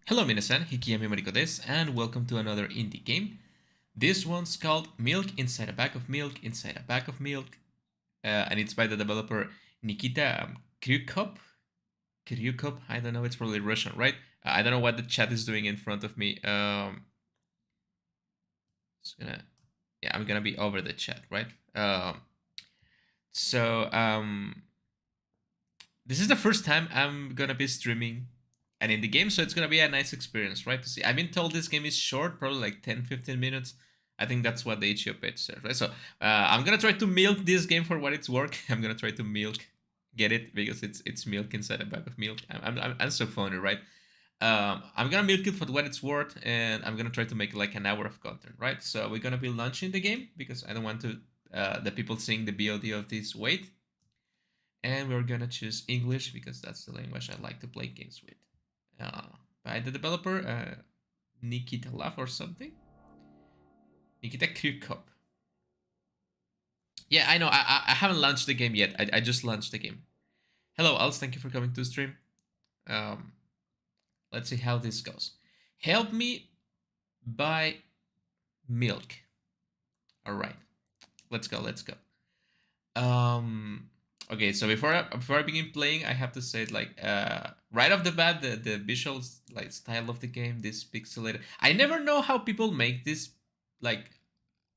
Hello minasan, Hikiyami Mariko desu, and welcome to another indie game. This one's called Milk Inside a Bag of Milk Inside a Bag of Milk, and it's by the developer Nikita Kryukop. Kryukop, I don't know, it's probably Russian, right? I don't know what the chat is doing in front of me. It's gonna, yeah, I'm gonna be over the chat, right? So, this is the first time I'm gonna be streaming and in the game, so it's gonna be a nice experience, right? To see, I've been told this game is short, probably like 10-15 minutes. I think that's what the itch.io page says, right? So I'm gonna try to milk this game for what it's worth. I'm gonna try to milk, get it, because it's milk inside a bag of milk. I'm so funny, right? I'm gonna milk it for what it's worth, and I'm gonna try to make like an hour of content, right? So we're gonna be launching the game because I don't want to the people seeing the VOD of this wait, and we're gonna choose English because that's the language I like to play games with. By the developer Nikita Love or something. Nikita Krykop. Yeah, I know. I haven't launched the game yet. I just launched the game. Hello, Els. Thank you for coming to stream. Um, let's see how this goes. Help me buy milk. All right, let's go. Let's go. Okay, so before I begin playing, I have to say it like right off the bat, the visual like style of the game, this pixelated. I never know how people make this like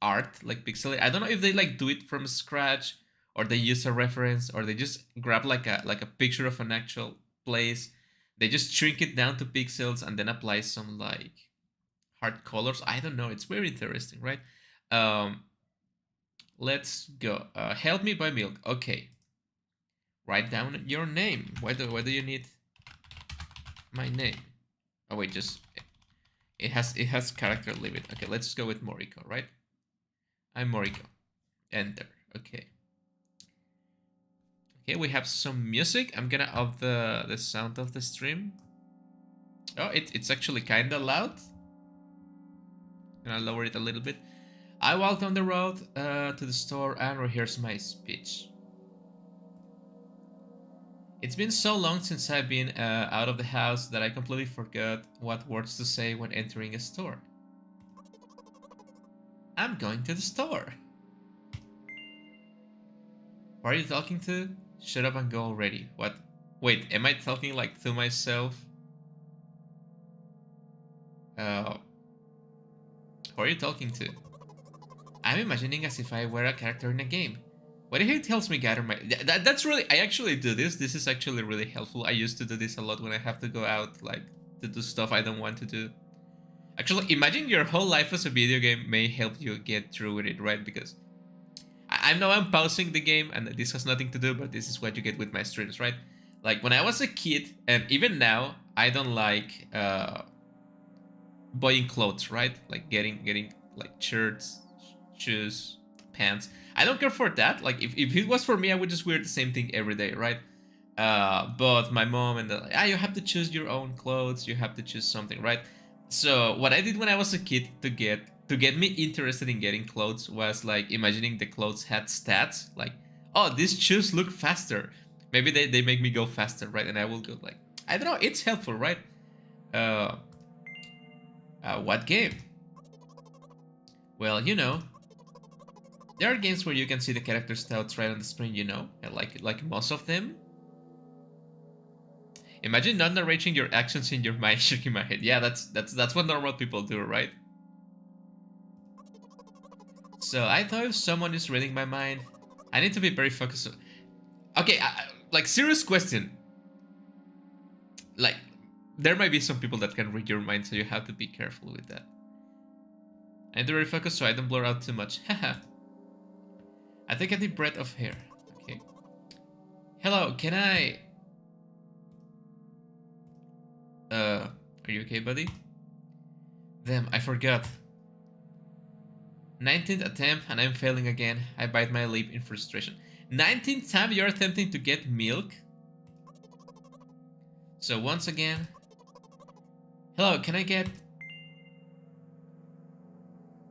art like pixelated. I don't know if they like do it from scratch or they use a reference or they just grab like a picture of an actual place. They just shrink it down to pixels and then apply some like hard colors. I don't know. It's very interesting, right? Um, let's go. Help me buy milk. Okay. Write down your name. Why do you need my name? Oh wait, just it has character limit. Okay, let's go with Moriko, right? I'm Moriko. Enter. Okay. Okay, we have some music. I'm gonna up the sound of the stream. Oh, it's actually kinda loud. I'm gonna lower it a little bit. I walked on the road to the store and rehearsed my speech. It's been so long since I've been out of the house that I completely forgot what words to say when entering a store. I'm going to the store. Who are you talking to? Shut up and go already. What? Wait, am I talking like to myself? Who are you talking to? I'm imagining as if I were a character in a game. What if he tells me gather my... That's really... I actually do this. This is actually really helpful. I used to do this a lot when I have to go out, like, to do stuff I don't want to do. Actually, imagine your whole life as a video game may help you get through with it, right? Because I know I'm pausing the game, and this has nothing to do, but this is what you get with my streams, right? Like, when I was a kid, and even now, I don't like buying clothes, right? Like, getting like, shirts, shoes, pants. I don't care for that. Like, if it was for me, I would just wear the same thing every day, right? But my mom and they're like, you have to choose your own clothes. You have to choose something, right? So what I did when I was a kid to get me interested in getting clothes was like imagining the clothes had stats. Like, oh, these shoes look faster. Maybe they make me go faster, right? And I will go like, I don't know. It's helpful, right? Uh, what game? Well, there are games where you can see the character stats right on the screen, and like most of them. Imagine not narrating your actions in your mind, shaking my head. Yeah, that's what normal people do, right? So I thought if someone is reading my mind, I need to be very focused. Okay, like serious question. Like, there might be some people that can read your mind, so you have to be careful with that. I need to be very focused so I don't blur out too much. Haha. I take a deep breath of air. Okay. Hello, can I... Are you okay, buddy? Damn, I forgot. 19th attempt and I'm failing again. I bite my lip in frustration. 19th time you're attempting to get milk? So once again... Hello, can I get...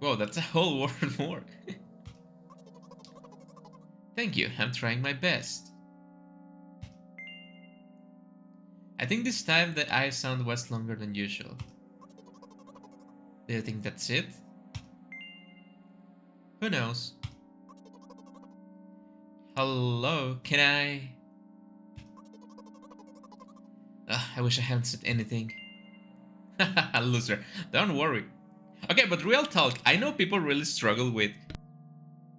Whoa, that's a whole word more. Thank you, I'm trying my best. I think this time the I sound was longer than usual. Do you think that's it? Who knows? Hello, can I? I wish I hadn't said anything. Loser. Don't worry. Okay, but real talk. I know people really struggle with,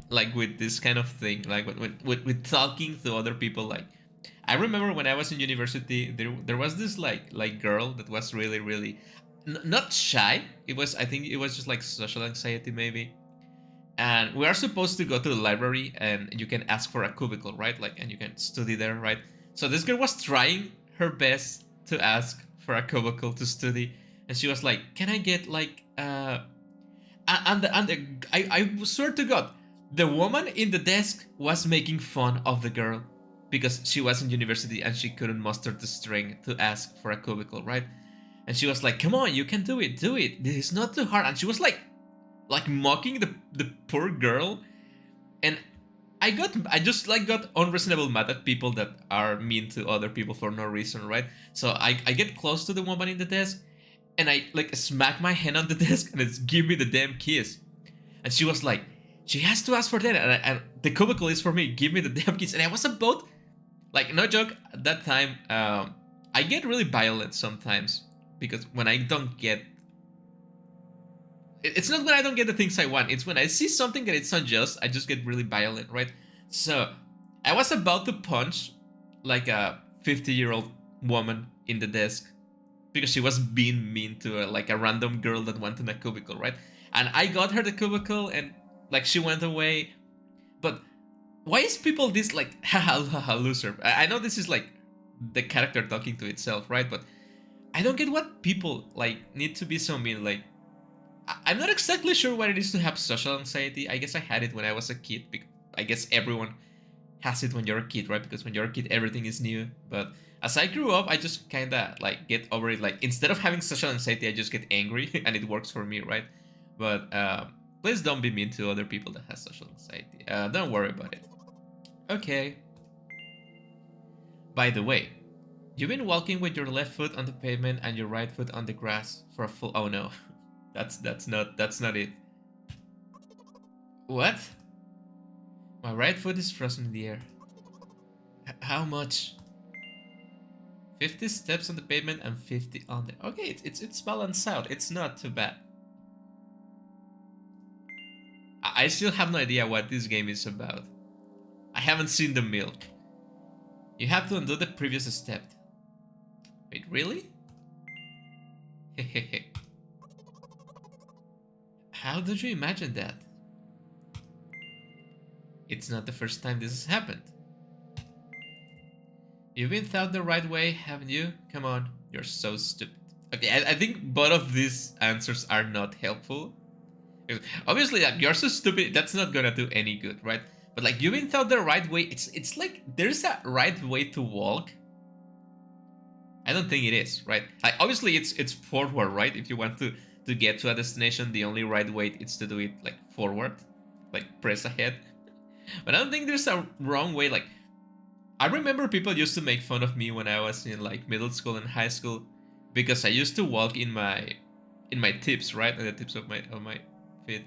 like, with this kind of thing, like with talking to other people. Like, I remember when I was in university, there was this like girl that was really not shy. It was, I think it was just like social anxiety maybe. And we are supposed to go to the library and you can ask for a cubicle, right? Like, and you can study there, right? So this girl was trying her best to ask for a cubicle to study, and she was like, "Can I get like I swear to God, the woman in the desk was making fun of the girl because she was in university and she couldn't muster the strength to ask for a cubicle, right? And she was like, "Come on, you can do it, do it. This is not too hard." And she was like mocking the poor girl, and I just like got unreasonable mad at people that are mean to other people for no reason, right? So I get close to the woman in the desk, and I like smack my hand on the desk, and it's give me the damn keys. And she was like, she has to ask for that, and the cubicle is for me. Give me the damn keys. And I was about, like, no joke, at that time, I get really violent sometimes because when I don't get, it's not when I don't get the things I want. It's when I see something that it's unjust, I just get really violent, right? So I was about to punch like a 50-year-old woman in the desk because she was being mean to like a random girl that wanted a cubicle, right? And I got her the cubicle, and like she went away. But why is people this like haha loser? I know this is like the character talking to itself, right? But I don't get what people like need to be so mean. Like, I'm not exactly sure what it is to have social anxiety. I guess I had it when I was a kid. I guess everyone has it when you're a kid, right? Because when you're a kid, everything is new. But as I grew up, I just kind of like get over it. Like, instead of having social anxiety, I just get angry, and it works for me, right? But please don't be mean to other people that has social anxiety. Don't worry about it. Okay. By the way, you've been walking with your left foot on the pavement and your right foot on the grass for a full. Oh no, that's not it. What? My right foot is frozen in the air. How much? 50 steps on the pavement and 50 on the. Okay, it's balanced out. It's not too bad. I still have no idea what this game is about. I haven't seen the milk. You have to undo the previous step. Wait, really? Hehehe. How did you imagine that? It's not the first time this has happened. You've been thought the right way, haven't you? Come on, you're so stupid. Okay, I think both of these answers are not helpful. Obviously, like, you're so stupid, that's not gonna do any good, right? But like, you've been thought the right way, it's like there's a right way to walk. I don't think it is, right? Like, obviously it's forward, right? If you want to get to a destination, the only right way is to do it like forward, like press ahead. But I don't think there's a wrong way. Like, I remember people used to make fun of me when I was in like middle school and high school because I used to walk in my tips, right? At the tips of my feet.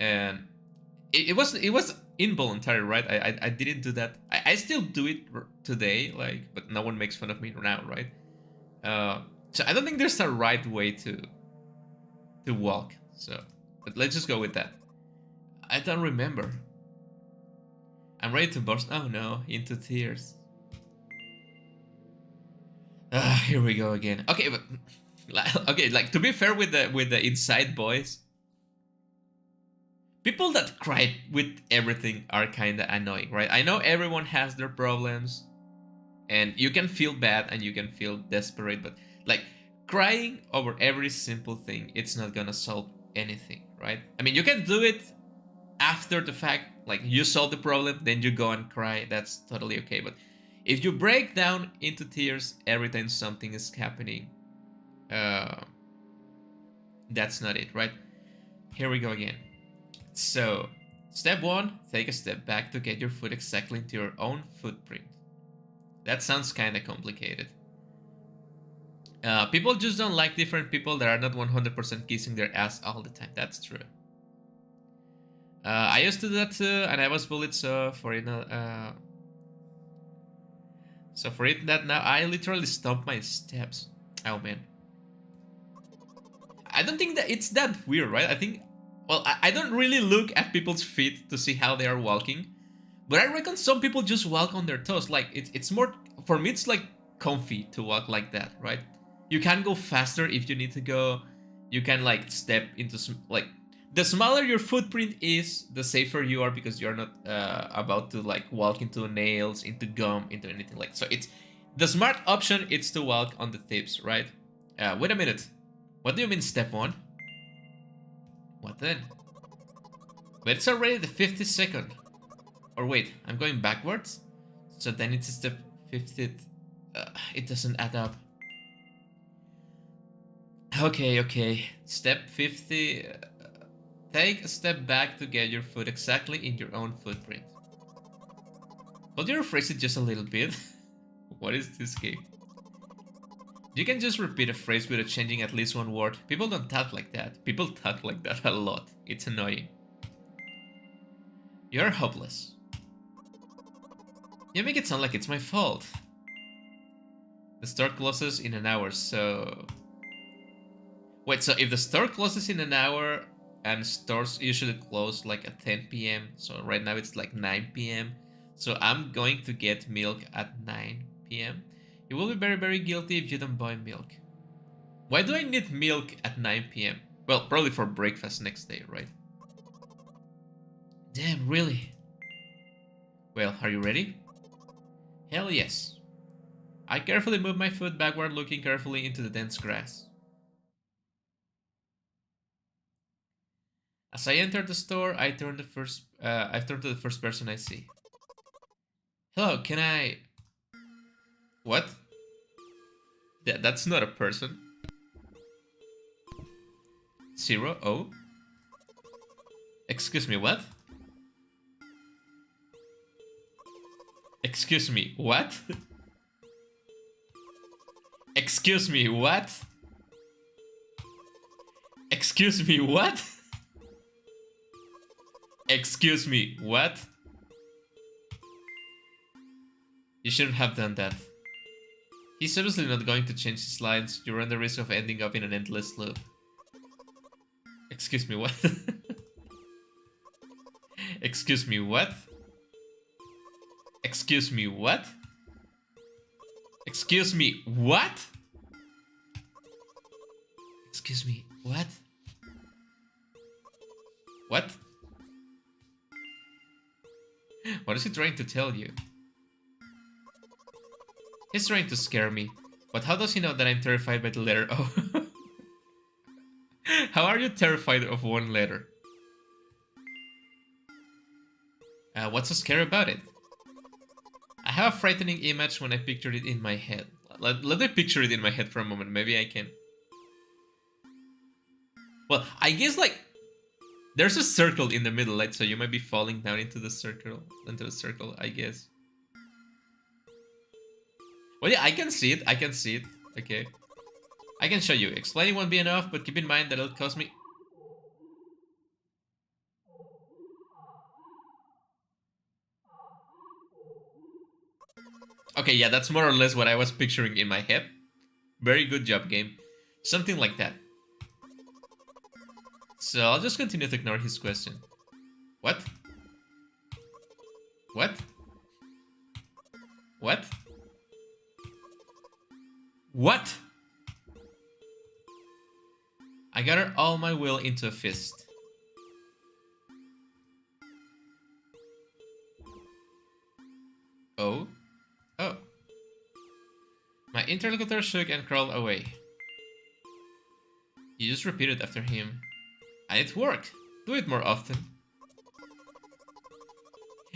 And it was involuntary, right? I didn't do that. I still do it today, like, but no one makes fun of me now, right? So I don't think there's a right way to walk. So, but let's just go with that. I don't remember. I'm ready to burst. Oh no, into tears. Here we go again. Okay, but okay, like, to be fair with the inside boys, people that cry with everything are kind of annoying, right? I know everyone has their problems, and you can feel bad and you can feel desperate, but like, crying over every simple thing, it's not gonna solve anything, right? I mean, you can do it after the fact, like, you solve the problem, then you go and cry. That's totally okay. But if you break down into tears every time something is happening, that's not it, right? Here we go again. So, step 1, take a step back to get your foot exactly into your own footprint. That sounds kind of complicated. People just don't like different people that are not 100% kissing their ass all the time. That's true. I used to do that too, and I was bullied. So for it that now I literally stomp my steps. Oh man. I don't think that it's that weird, right? I think, well, I don't really look at people's feet to see how they are walking, but I reckon some people just walk on their toes. Like it's more, for me, it's like comfy to walk like that, right? You can go faster if you need to go. You can like step into some, like, the smaller your footprint is, the safer you are because you're not about to like walk into nails, into gum, into anything like. So it's the smart option. It's to walk on the tips, right? Wait a minute. What do you mean step 1? What then? But it's already the 52nd. Or wait, I'm going backwards? So then it's step 50th. It doesn't add up. Okay. Step 50. Take a step back to get your foot exactly in your own footprint. Could you rephrase it just a little bit? What is this game? You can just repeat a phrase without changing at least one word. People don't talk like that. People talk like that a lot. It's annoying. You're hopeless. You make it sound like it's my fault. The store closes in an hour, so... Wait, so if the store closes in an hour and stores usually close like at 10 p.m. So right now it's like 9 p.m. So I'm going to get milk at 9 p.m. You will be very, very guilty if you don't buy milk. Why do I need milk at 9 p.m? Well, probably for breakfast next day, right? Damn, really? Well, are you ready? Hell yes. I carefully move my foot backward, looking carefully into the dense grass. As I enter the store, I turn to the first person I see. Hello, can I... What? That's not a person. 0, oh. Excuse me, what? Excuse me, what? Excuse me, what? Excuse me, what? Excuse me, what? You shouldn't have done that. He's obviously not going to change his lines. You run the risk of ending up in an endless loop. Excuse me, what? Excuse me, what? Excuse me, what? Excuse me, what? Excuse me, what? What? What is he trying to tell you? He's trying to scare me. But how does he know that I'm terrified by the letter O? How are you terrified of one letter? What's so scary about it? I have a frightening image when I pictured it in my head. Let me picture it in my head for a moment. Maybe I can. Well, I guess like there's a circle in the middle, right? So you might be falling down into the circle, I guess. Well, yeah, I can see it. Okay. I can show you. Explaining won't be enough, but keep in mind that it'll cost me... Okay, yeah, that's more or less what I was picturing in my head. Very good job, game. Something like that. So I'll just continue to ignore his question. What? What? What? What? I gather all my will into a fist. Oh? Oh. My interlocutor shook and crawled away. You just repeated after him. And it worked. Do it more often.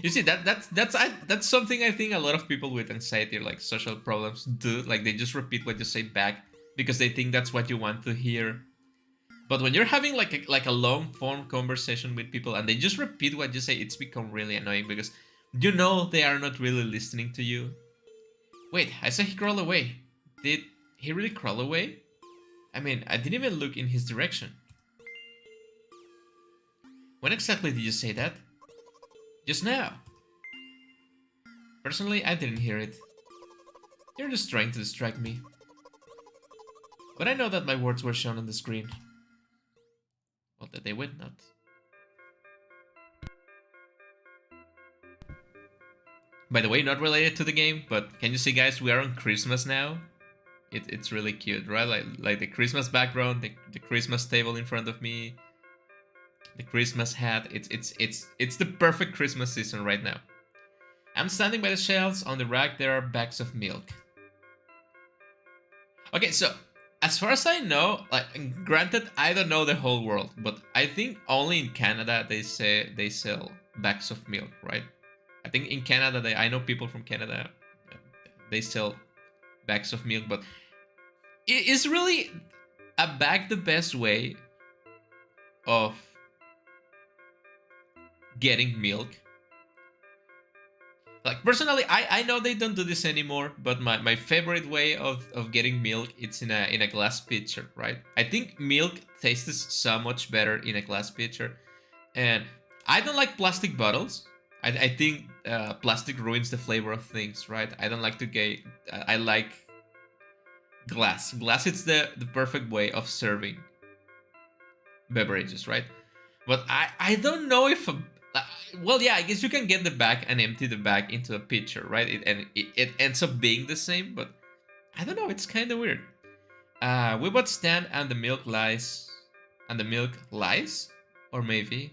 You see, that's something I think a lot of people with anxiety or like social problems do. Like they just repeat what you say back because they think that's what you want to hear. But when you're having like a long form conversation with people and they just repeat what you say, it's become really annoying because you know they are not really listening to you. Wait, I saw he crawled away. Did He really crawled away? I mean, I didn't even look in his direction. When exactly did you say that? Just now. Personally, I didn't hear it. You're just trying to distract me. But I know that my words were shown on the screen. Well, that they would not. By the way, not related to the game, but can you see, guys, we are on Christmas now? It's really cute, right? Like the Christmas background, the Christmas table in front of me, the Christmas hat. It's the perfect Christmas season right now. I'm standing by the shelves. On the rack, there are bags of milk. Okay, so as far as I know, like granted, I don't know the whole world, but I think only in Canada they say they sell bags of milk, right? I think in Canada, I know people from Canada, they sell bags of milk, but is really a bag the best way of getting milk? Like personally, I know they don't do this anymore, but my favorite way of getting milk, it's in a glass pitcher, right? I think milk tastes so much better in a glass pitcher, and I don't like plastic bottles. I think plastic ruins the flavor of things, right? I don't like to get. I like glass. Glass is the perfect way of serving beverages, right? But I don't know if well, yeah, I guess you can get the bag and empty the bag into a pitcher, right? It ends up being the same, but I don't know. It's kind of weird. We bought stand and the milk lies, or maybe.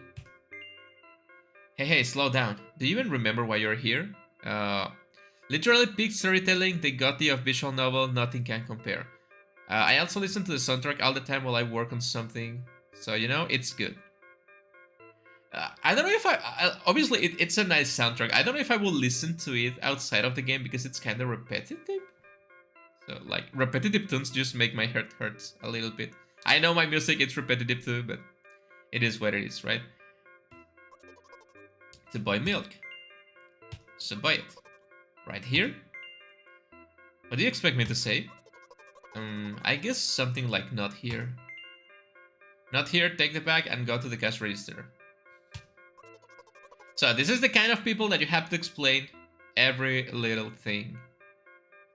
Hey, slow down. Do you even remember why you're here? Literally peak storytelling, the gaudy of visual novel, nothing can compare. I also listen to the soundtrack all the time while I work on something, so you know, it's good. I don't know if obviously it's a nice soundtrack. I don't know if I will listen to it outside of the game because it's kind of repetitive. So like repetitive tunes just make my heart hurt a little bit. I know my music it's repetitive too, but it is what it is, right? To buy milk. So buy it. Right here? What do you expect me to say? I guess something like not here. Not here, take the bag and go to the cash register. So this is the kind of people that you have to explain every little thing.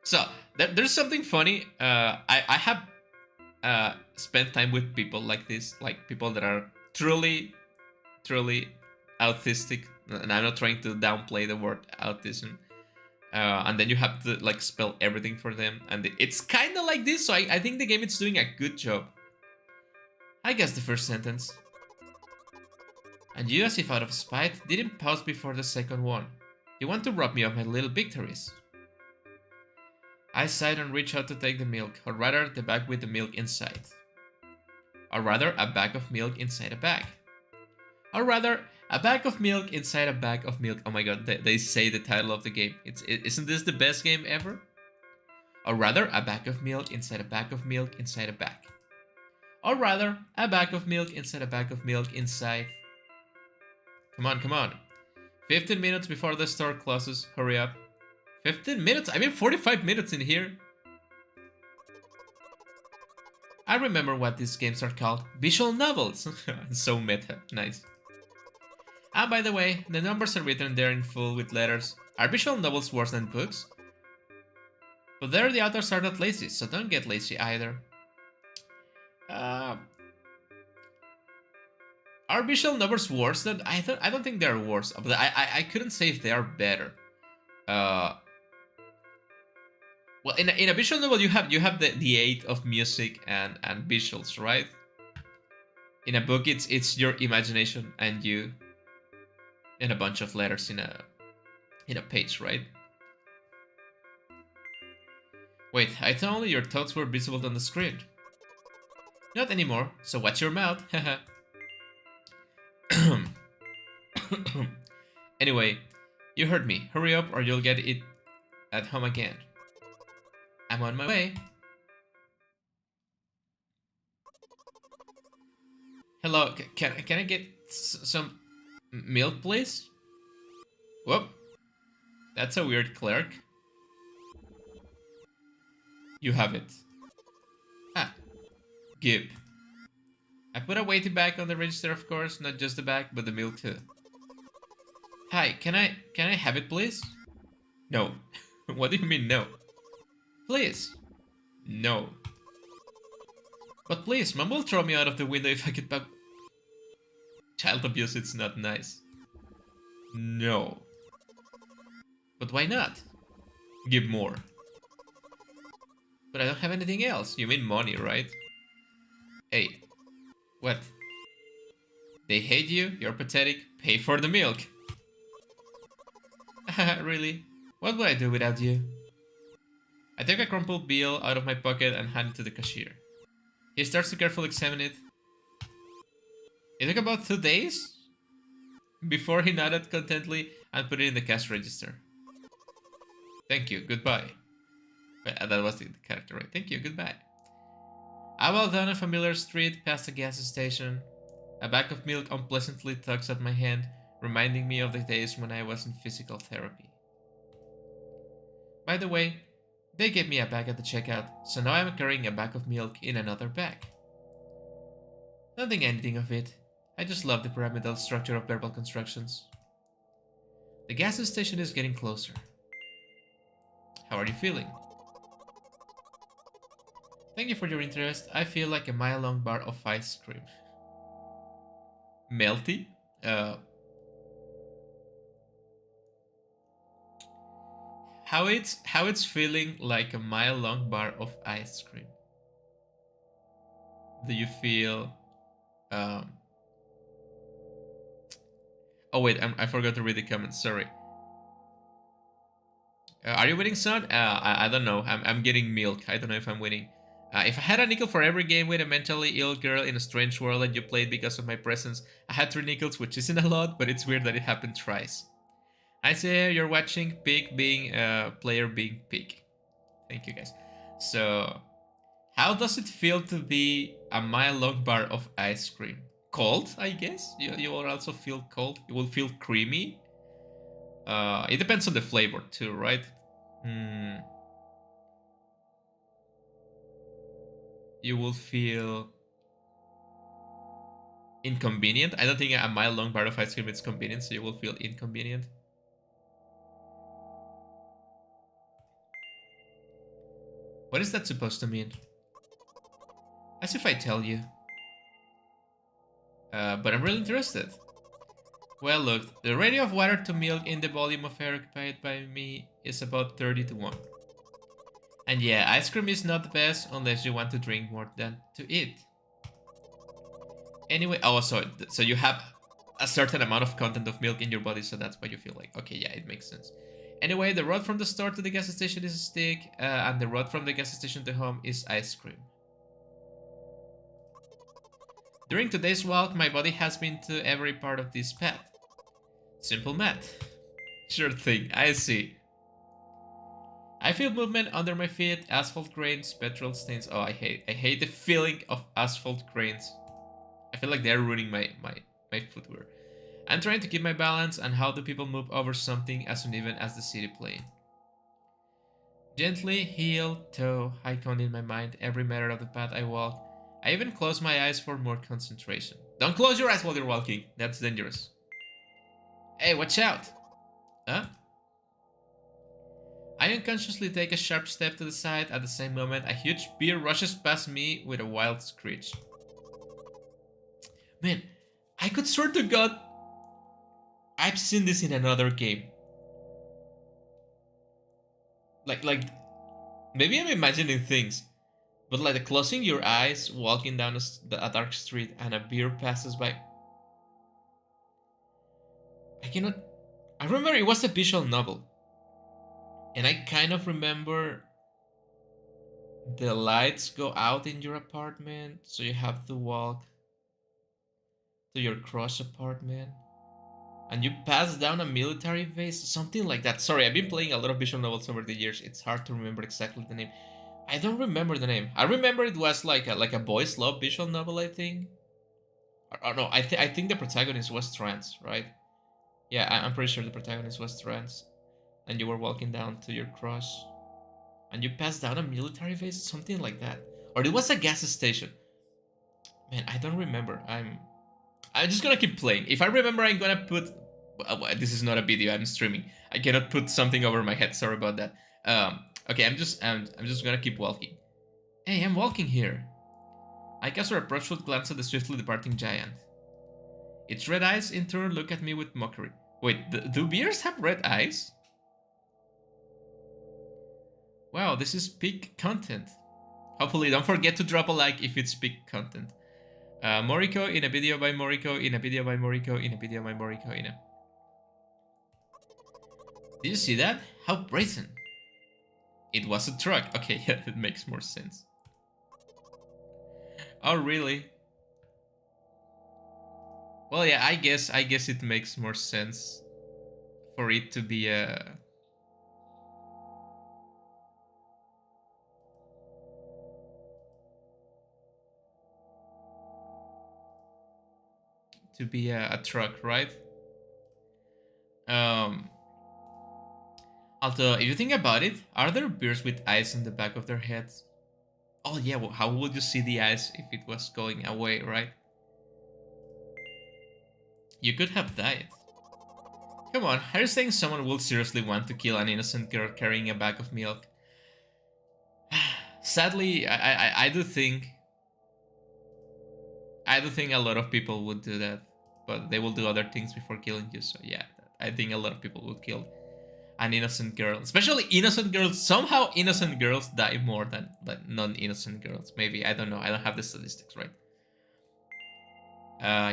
So there's something funny. I have spent time with people like this, like people that are truly autistic, and I'm not trying to downplay the word autism. And then you have to like spell everything for them, and it's kind of like this. So I think the game is doing a good job. I guess the first sentence. And you, as if out of spite, didn't pause before the second one. You want to rob me of my little victories. I sighed and reached out to take the milk, or rather, the bag with the milk inside. Or rather, a bag of milk inside a bag. Or rather, a bag of milk inside a bag of milk. Oh my god, they say the title of the game. Isn't this the best game ever? Or rather, a bag of milk inside a bag of milk inside a bag. Or rather, a bag of milk inside a bag of milk inside... Come on. 15 minutes before the store closes. Hurry up. 15 minutes? I mean 45 minutes in here. I remember what these games are called. Visual novels. So meta. Nice. And by the way, the numbers are written there in full with letters. Are visual novels worse than books? But there the authors are not lazy, so don't get lazy either. Are visual novels worse than... I don't think they're worse, but I couldn't say if they are better. Well, in a visual novel you have the aid of music and visuals, right? In a book it's your imagination and you and a bunch of letters in a page, right? Wait, I thought only your thoughts were visible on the screen. Not anymore, so watch your mouth, haha. Anyway, you heard me. Hurry up or you'll get it at home again. I'm on my way. Hello, can I get some milk, please? Whoop. That's a weird clerk. You have it. Give. I put a weighty bag on the register, of course, not just the bag, but the milk too. Hi, can I have it, please? No. What do you mean no? Please. No. But please, Mom will throw me out of the window if I get back. Child abuse, it's not nice. No. But why not? Give more. But I don't have anything else. You mean money, right? Hey, what? They hate you, you're pathetic, pay for the milk. Really? What would I do without you? I take a crumpled bill out of my pocket and hand it to the cashier. He starts to carefully examine it. It took about 2 days before he nodded contentedly and put it in the cash register. Thank you, goodbye. That was the character, right? Thank you, goodbye. I walk down a familiar street past a gas station. A bag of milk unpleasantly tugs at my hand, reminding me of the days when I was in physical therapy. By the way, they gave me a bag at the checkout, so now I'm carrying a bag of milk in another bag. Don't think anything of it. I just love the pyramidal structure of verbal constructions. The gas station is getting closer. How are you feeling? Thank you for your interest. I feel like a mile-long bar of ice cream. Melty? How it's feeling like a mile-long bar of ice cream? Do you feel? Oh wait, I forgot to read the comments. Sorry. Are you winning, son? I don't know. I'm getting milk. I don't know if I'm winning. If I had a nickel for every game with a mentally ill girl in a strange world that you played because of my presence, I had 3 nickels, which isn't a lot, but it's weird that it happened twice. I say you're watching Pig being player being Pig. Thank you guys. So, how does it feel to be a mile-long bar of ice cream? Cold, I guess. You will also feel cold. You will feel creamy. It depends on the flavor too, right? You will feel inconvenient. I don't think a mile-long bar of ice cream is convenient, so you will feel inconvenient. What is that supposed to mean? As if I tell you. But I'm really interested. Well, look, the ratio of water to milk in the volume of air occupied by me is about 30 to 1. And yeah, ice cream is not the best unless you want to drink more than to eat. Anyway, oh, so you have a certain amount of content of milk in your body, so that's why you feel like, okay, yeah, it makes sense. Anyway, the road from the store to the gas station is a stick, and the road from the gas station to home is ice cream. During today's walk, my body has been to every part of this path. Simple math. Sure thing, I see. I feel movement under my feet, asphalt grains, petrol stains. Oh, I hate the feeling of asphalt grains. I feel like they're ruining my footwear. I'm trying to keep my balance, and how do people move over something as uneven as the city plane? Gently, heel, toe, I count in my mind every meter of the path I walk. I even close my eyes for more concentration. Don't close your eyes while you're walking. That's dangerous. Hey, watch out! Huh? I unconsciously take a sharp step to the side. At the same moment, a huge bear rushes past me with a wild screech. Man, I could swear to God, I've seen this in another game. Like, maybe I'm imagining things, but like closing your eyes, walking down a dark street, and a bear passes by. I remember it was a visual novel. And I kind of remember the lights go out in your apartment, so you have to walk to your crush apartment. And you pass down a military base, something like that. Sorry, I've been playing a lot of visual novels over the years. It's hard to remember exactly the name. I don't remember the name. I remember it was like a boys' love visual novel, I think. Or no, I think the protagonist was trans, right? Yeah, I'm pretty sure the protagonist was trans. And you were walking down to your crush. And you passed down a military base, something like that. Or it was a gas station. Man, I don't remember. I'm just gonna keep playing. If I remember, I'm gonna put. This is not a video. I'm streaming. I cannot put something over my head. Sorry about that. Okay, I'm just gonna keep walking. Hey, I'm walking here. I cast a reproachful glance at the swiftly departing giant. Its red eyes, in turn, look at me with mockery. Wait, do bears have red eyes? Wow, this is peak content. Hopefully, don't forget to drop a like if it's peak content. Moriko in a video by Moriko in a video by Moriko in a video by Moriko in a. Did you see that? How brazen. It was a truck. Okay, yeah, it makes more sense. Oh, really? Well, yeah, I guess it makes more sense for it to be a truck, right? Although, if you think about it, are there bears with eyes on the back of their heads? Oh yeah, well, how would you see the eyes if it was going away, right? You could have died. Come on, are you saying someone will seriously want to kill an innocent girl carrying a bag of milk? Sadly, I do think a lot of people would do that, but they will do other things before killing you. So yeah, I think a lot of people would kill an innocent girl, especially innocent girls. Somehow, innocent girls die more than non-innocent girls. Maybe, I don't know. I don't have the statistics, right?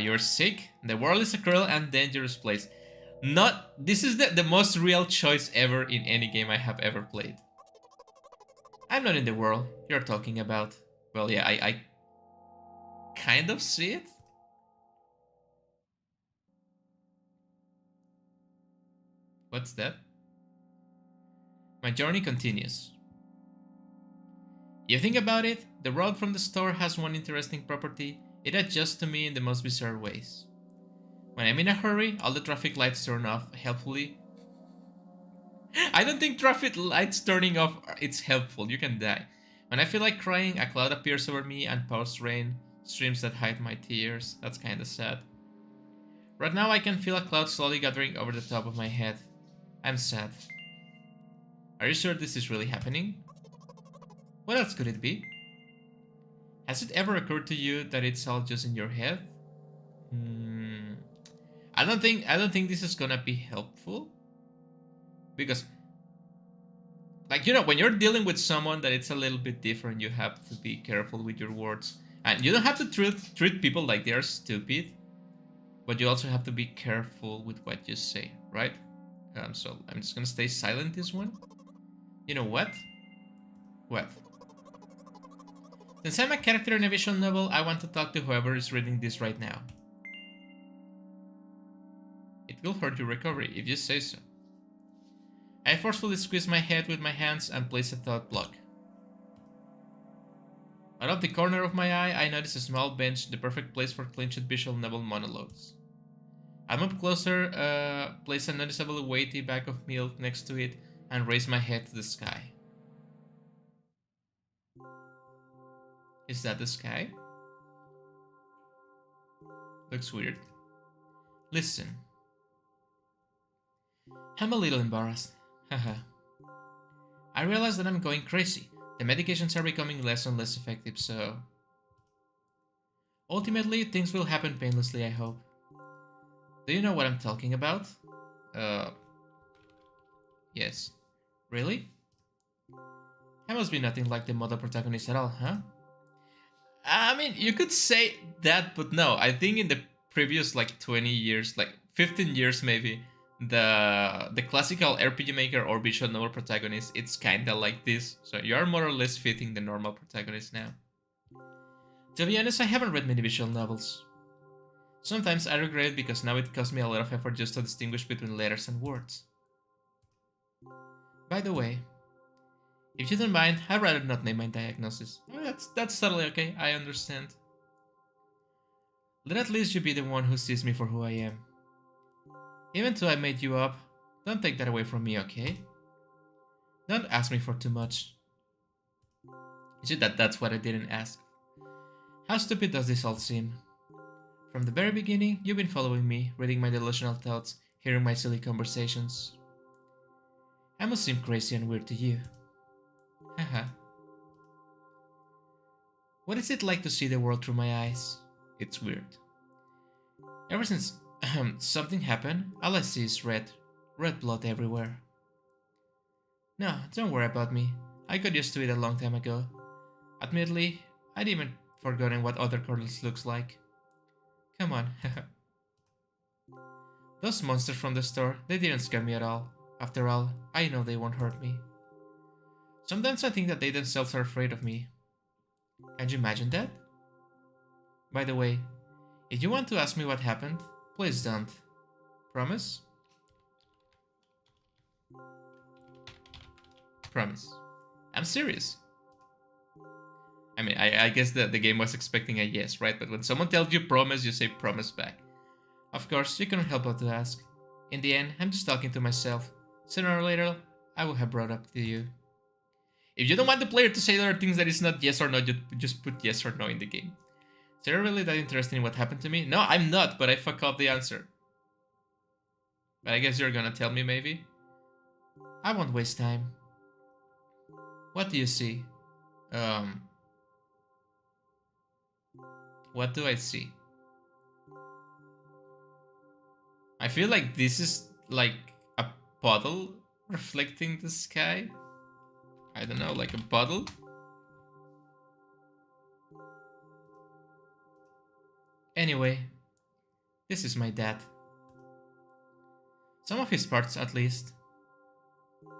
You're sick. The world is a cruel and dangerous place. This is the most real choice ever in any game I have ever played. I'm not in the world you're talking about. Well, yeah, I kind of see it. What's that? My journey continues. You think about it, the road from the store has one interesting property. It adjusts to me in the most bizarre ways. When I'm in a hurry, all the traffic lights turn off helpfully. I don't think traffic lights turning off it's helpful, you can die. When I feel like crying, a cloud appears over me and pours rain, streams that hide my tears. That's kinda sad. Right now I can feel a cloud slowly gathering over the top of my head. I'm sad. Are you sure this is really happening? What else could it be? Has it ever occurred to you that it's all just in your head? I don't think this is gonna be helpful. Because, like, you know, when you're dealing with someone that it's a little bit different, you have to be careful with your words. And you don't have to treat people like they are stupid, but you also have to be careful with what you say, right? So I'm just gonna stay silent this one. You know what? What? Since I'm a character in a visual novel, I want to talk to whoever is reading this right now. It will hurt your recovery if you say so. I forcefully squeeze my head with my hands and place a thought block. Out of the corner of my eye, I notice a small bench, the perfect place for clinched visual novel monologues. I move closer, place a noticeably weighty bag of milk next to it, and raise my head to the sky. Is that the sky? Looks weird. Listen. I'm a little embarrassed. Haha. I realize that I'm going crazy. The medications are becoming less and less effective, so... Ultimately, things will happen painlessly, I hope. Do you know what I'm talking about? Yes. Really? I must be nothing like the model protagonist at all, huh? I mean, you could say that, but no. I think in the previous, like, 20 years, like, 15 years maybe, the classical RPG maker or visual novel protagonist, it's kinda like this. So you are more or less fitting the normal protagonist now. To be honest, I haven't read many visual novels. Sometimes I regret it because now it costs me a lot of effort just to distinguish between letters and words. By the way, if you don't mind, I'd rather not name my diagnosis. That's totally okay, I understand. Let at least you be the one who sees me for who I am. Even though I made you up, don't take that away from me, okay? Don't ask me for too much. Is it that that's what I didn't ask? How stupid does this all seem? From the very beginning, you've been following me, reading my delusional thoughts, hearing my silly conversations. I must seem crazy and weird to you. Haha. What is it like to see the world through my eyes? It's weird. Ever since something happened, all I see is red. Red blood everywhere. No, don't worry about me. I got used to it a long time ago. Admittedly, I'd even forgotten what other colors looks like. Come on. Those monsters from the store, they didn't scare me at all. After all, I know they won't hurt me. Sometimes I think that they themselves are afraid of me. Can you imagine that? By the way, if you want to ask me what happened, please don't. Promise? Promise. I'm serious. I mean, I guess the game was expecting a yes, right? But when someone tells you promise, you say promise back. Of course, you cannot help but to ask. In the end, I'm just talking to myself. Sooner or later, I will have brought up to you. If you don't want the player to say other things that is not yes or no, you just put yes or no in the game. So you're really that interested in what happened to me? No, I'm not, but I fuck up the answer. But I guess you're gonna tell me maybe? I won't waste time. What do you see? What do I see? I feel like this is like a puddle reflecting the sky. I don't know, like a puddle. Anyway, this is my dad. Some of his parts at least.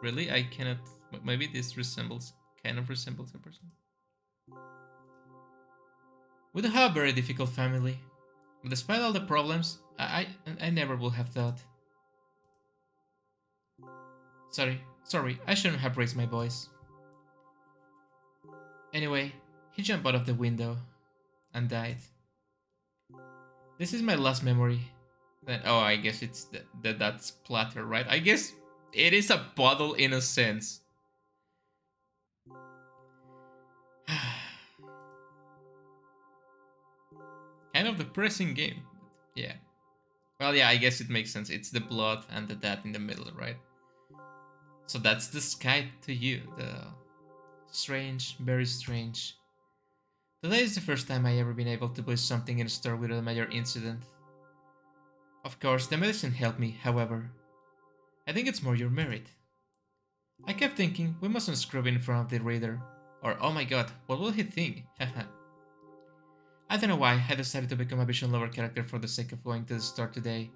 Really? I cannot... Maybe this kind of resembles a person. We do have a very difficult family. But despite all the problems, I never would have thought. Sorry, I shouldn't have raised my voice. Anyway, he jumped out of the window and died. This is my last memory. Then, oh, I guess it's that splatter, right? I guess it is a puddle in a sense. Kind of depressing game. Yeah. Well, yeah, I guess it makes sense. It's the blood and the dad in the middle, right? So that's the sky to you. The strange, very strange. Today is the first time I ever been able to buy something in a store without a major incident. Of course, the medicine helped me, however. I think it's more your merit. I kept thinking, we mustn't scrub in front of the reader. Or, oh my god, what will he think? Haha. I don't know why I decided to become a vision lover character for the sake of going to the store today,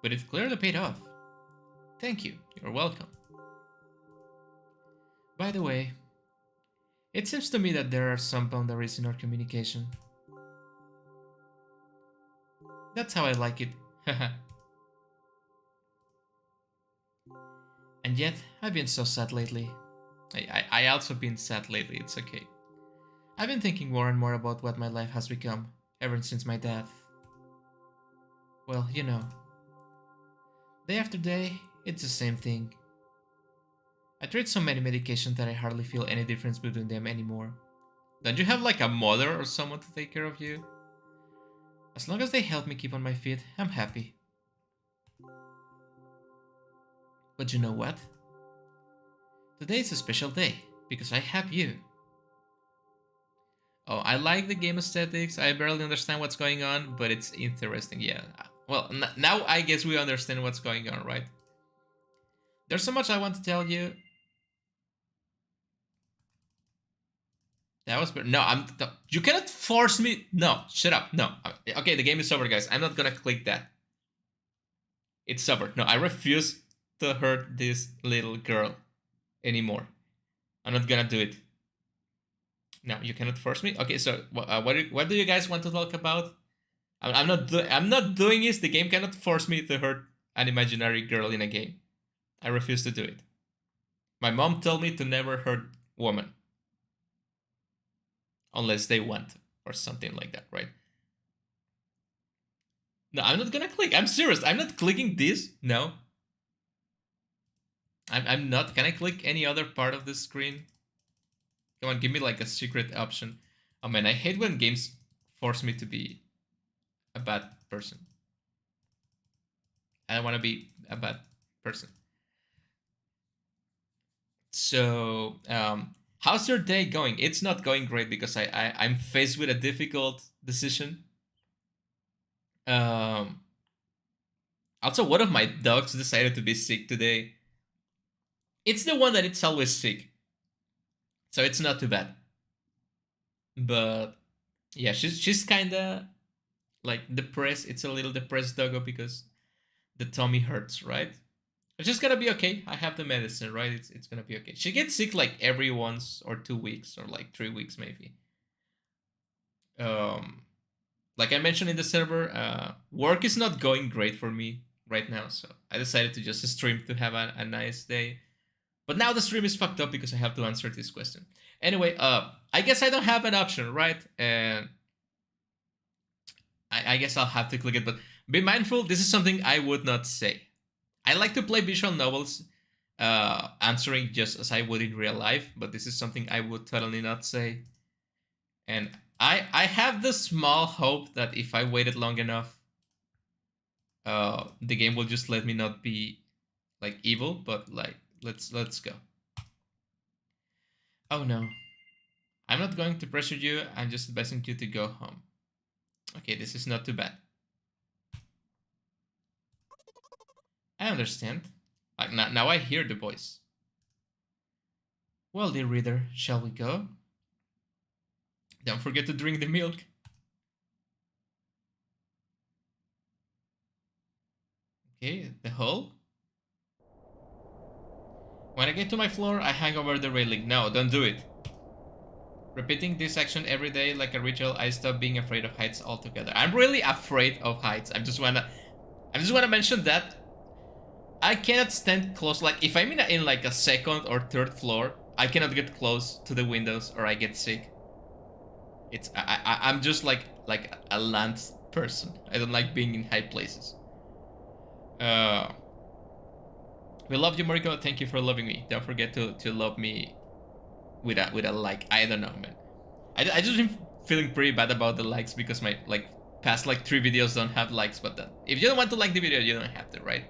but it clearly paid off. Thank you, you're welcome. By the way, it seems to me that there are some boundaries in our communication. That's how I like it, haha. And yet, I've been so sad lately. I also been sad lately, it's okay. I've been thinking more and more about what my life has become, ever since my death. Well, you know. Day after day, it's the same thing. I tried so many medications that I hardly feel any difference between them anymore. Don't you have like a mother or someone to take care of you? As long as they help me keep on my feet, I'm happy. But you know what? Today is a special day, because I have you. Oh, I like the game aesthetics. I barely understand what's going on, but it's interesting, yeah. Well, now I guess we understand what's going on, right? There's so much I want to tell you. That was... No, you cannot force me... No, shut up, no. Okay, the game is over, guys. I'm not gonna click that. It's over. No, I refuse to hurt this little girl anymore. I'm not gonna do it. No, you cannot force me. Okay, so what do you guys want to talk about? I'm not doing this. The game cannot force me to hurt an imaginary girl in a game. I refuse to do it. My mom told me to never hurt women unless they want or something like that, right? No, I'm not gonna click. I'm serious. I'm not clicking this. No. I'm not. Can I click any other part of the screen? Come on, give me like a secret option. Oh man, I hate when games force me to be a bad person. I don't want to be a bad person. So, how's your day going? It's not going great because I'm faced with a difficult decision. Um, Also, one of my dogs decided to be sick today. It's the one that it's always sick, so it's not too bad. But yeah, she's kind of like depressed. It's a little depressed doggo because the tummy hurts, right? It's just gonna be okay. I have the medicine, right? It's gonna be okay. She gets sick like every once or 2 weeks or like 3 weeks maybe. Um, like I mentioned in the server, work is not going great for me right now, so I decided to just stream to have a nice day. But now the stream is fucked up because I have to answer this question. Anyway, I guess I don't have an option, right? And I guess I'll have to click it. But be mindful, this is something I would not say. I like to play visual novels, answering just as I would in real life, but this is something I would totally not say. And I have the small hope that if I waited long enough, the game will just let me not be like evil. But like, let's go. Oh no, I'm not going to pressure you. I'm just advising you to go home. Okay, this is not too bad. I understand. Like now I hear the voice. Well, dear reader, shall we go? Don't forget to drink the milk. Okay, the hole. When I get to my floor, I hang over the railing. No, don't do it. Repeating this action every day like a ritual, I stop being afraid of heights altogether. I'm really afraid of heights. I just wanna mention that I cannot stand close. Like if I'm in like a second or third floor, I cannot get close to the windows or I get sick. I'm just like a land person. I don't like being in high places. We love you, Mariko. Thank you for loving me. Don't forget to love me with a like. I don't know, man. I just been feeling pretty bad about the likes because my like past like 3 videos don't have likes. But then if you don't want to like the video, you don't have to, right?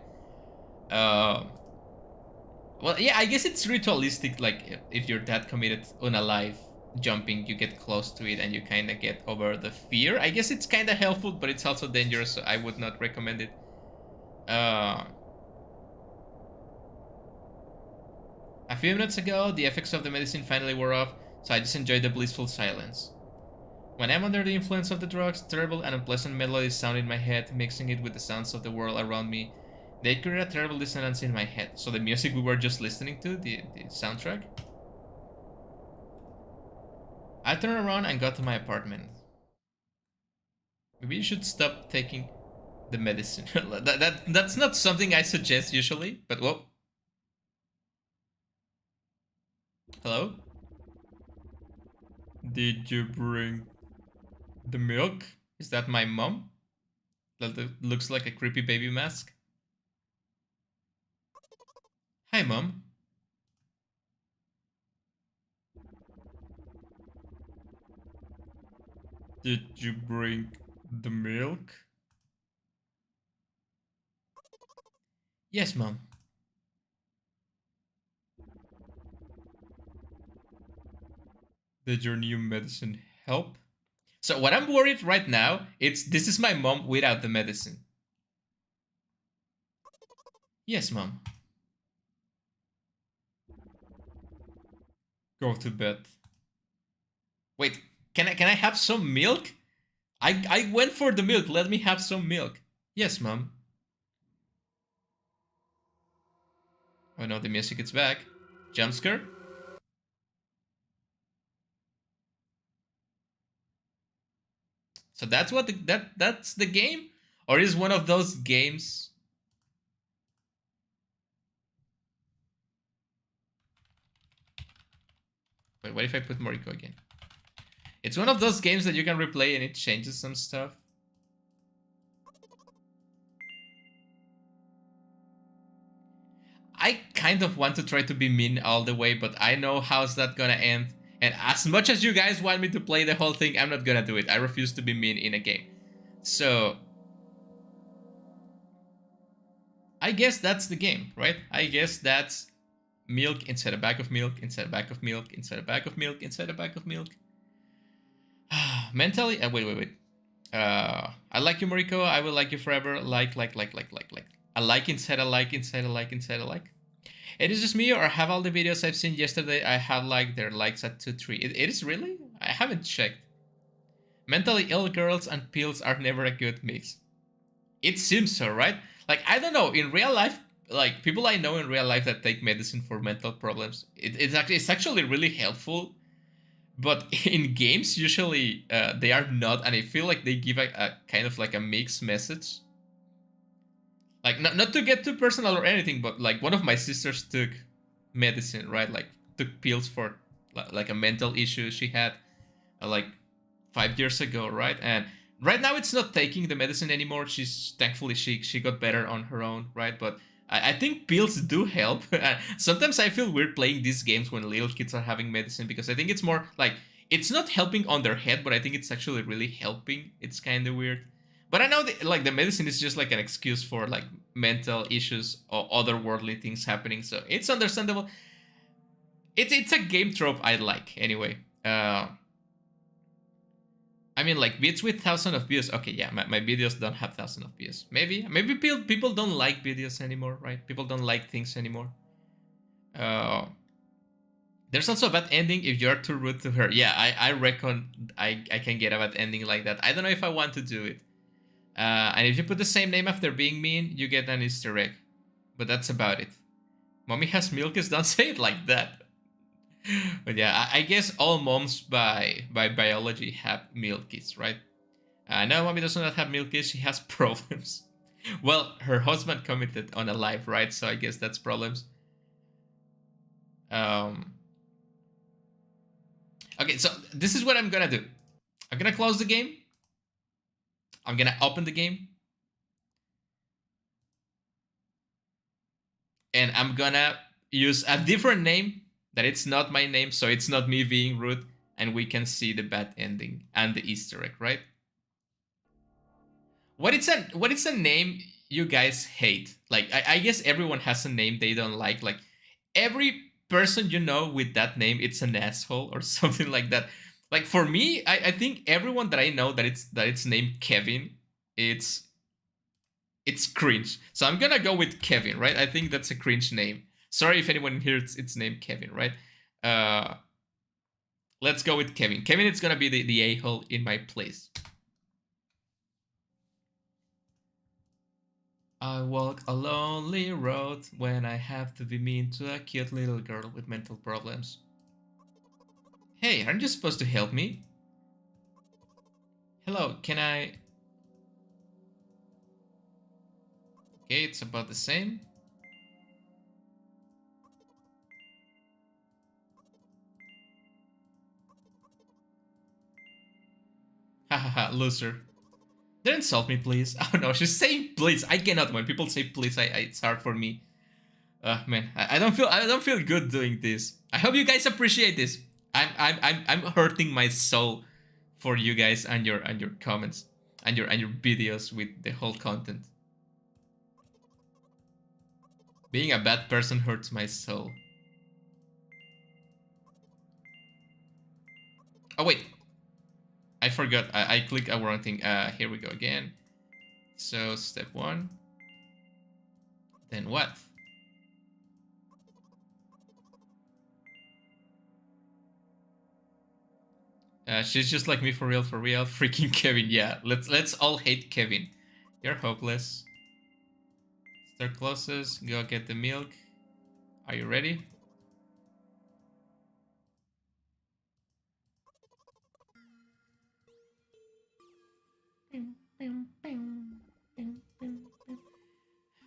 Well, yeah, I guess it's ritualistic. Like if you're that committed on a live jumping, you get close to it and you kind of get over the fear. I guess it's kind of helpful, but it's also dangerous. So I would not recommend it. A few minutes ago, the effects of the medicine finally wore off, so I just enjoyed the blissful silence. When I'm under the influence of the drugs, terrible and unpleasant melodies sound in my head, mixing it with the sounds of the world around me. They create a terrible dissonance in my head. So the music we were just listening to, the soundtrack. I turned around and got to my apartment. Maybe you should stop taking the medicine. That's not something I suggest usually, but whoa. Hello? Did you bring the milk? Is that my mom? That looks like a creepy baby mask. Hi, Mom. Did you bring the milk? Yes, Mom. Did your new medicine help? So what I'm worried right now, this is my mom without the medicine. Yes, Mom. Go to bed. Wait, can I have some milk? I went for the milk. Let me have some milk. Yes, Mom. Oh no, the music is back. Jump scare? So that's what that's the game? Or is one of those games? Wait, what if I put Moriko again? It's one of those games that you can replay and it changes some stuff. I kind of want to try to be mean all the way, but I know how's that gonna end. And as much as you guys want me to play the whole thing, I'm not gonna do it. I refuse to be mean in a game. So I guess that's the game, right? I guess that's milk inside a bag of milk, inside a bag of milk, inside a bag of milk, inside a bag of milk. Mentally, wait. I like you, Moriko. I will like you forever. Like. A like inside a like inside a like inside a like. It is just me, or have all the videos I've seen yesterday, I have like their likes at 2, 3. It is really? I haven't checked. Mentally ill girls and pills are never a good mix. It seems so, right? Like, I don't know, in real life, like, people I know in real life that take medicine for mental problems, it's actually really helpful. But in games, usually they are not, and I feel like they give a kind of like a mixed message. Like, not to get too personal or anything, but like one of my sisters took medicine, right? Like, took pills for like a mental issue she had like 5 years ago, right? And right now it's not taking the medicine anymore. She's thankfully she got better on her own, right? But I think pills do help. Sometimes I feel weird playing these games when little kids are having medicine because I think it's more like it's not helping on their head, but I think it's actually really helping. It's kind of weird. But I know like the medicine is just like an excuse for like mental issues or otherworldly things happening, so it's understandable. It's a game trope I like anyway. I mean, like beats with thousand of views. Okay, yeah, my videos don't have thousand of views. Maybe people don't like videos anymore, right? People don't like things anymore. Uh, there's also a bad ending if you're too rude to her. Yeah, I reckon I can get a bad ending like that. I don't know if I want to do it. And if you put the same name after being mean, you get an Easter egg. But that's about it. Mommy has milkies. Don't say it like that. But yeah, I guess all moms by biology have milkies, right? No, mommy does not have milkies. She has problems. Well, her husband committed on a life, right? So I guess that's problems. Um. Okay, so this is what I'm gonna do. I'm gonna close the game. I'm gonna open the game, and I'm gonna use a different name that it's not my name, so it's not me being rude, and we can see the bad ending and the Easter egg, right? What is a name you guys hate? Like I guess everyone has a name they don't like. Like every person you know with that name, it's an asshole or something like that. Like for me, I think everyone that I know that it's named Kevin, it's it's cringe. So I'm gonna go with Kevin, right? I think that's a cringe name. Sorry if anyone hears it's named Kevin, right? Uh, let's go with Kevin. Kevin is gonna be the a-hole in my place. I walk a lonely road when I have to be mean to a cute little girl with mental problems. Hey, aren't you supposed to help me? Hello, can I... Okay, it's about the same. Hahaha, loser. Don't insult me, please. Oh no, she's saying please. I cannot. When people say please, it's hard for me. Man, I don't feel good doing this. I hope you guys appreciate this. I'm hurting my soul for you guys and your comments and your videos with the whole content. Being a bad person hurts my soul. Oh wait, I forgot. I clicked a wrong thing. Here we go again. So step 1. Then what? She's just like me for real, for real. Freaking Kevin. Yeah, let's all hate Kevin. You're hopeless. Start closest. Go get the milk. Are you ready?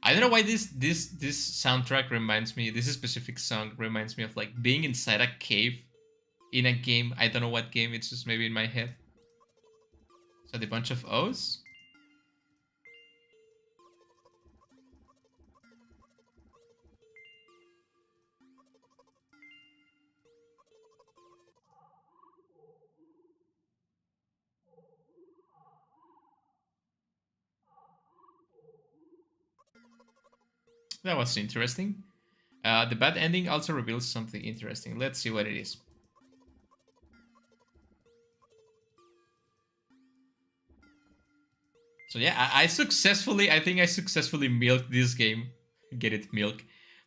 I don't know why this soundtrack reminds me. This specific song reminds me of like being inside a cave in a game. I don't know what game. It's just maybe in my head. So the bunch of O's. That was interesting. The bad ending also reveals something interesting. Let's see what it is. So yeah, I think I successfully milked this game. Get it, milk,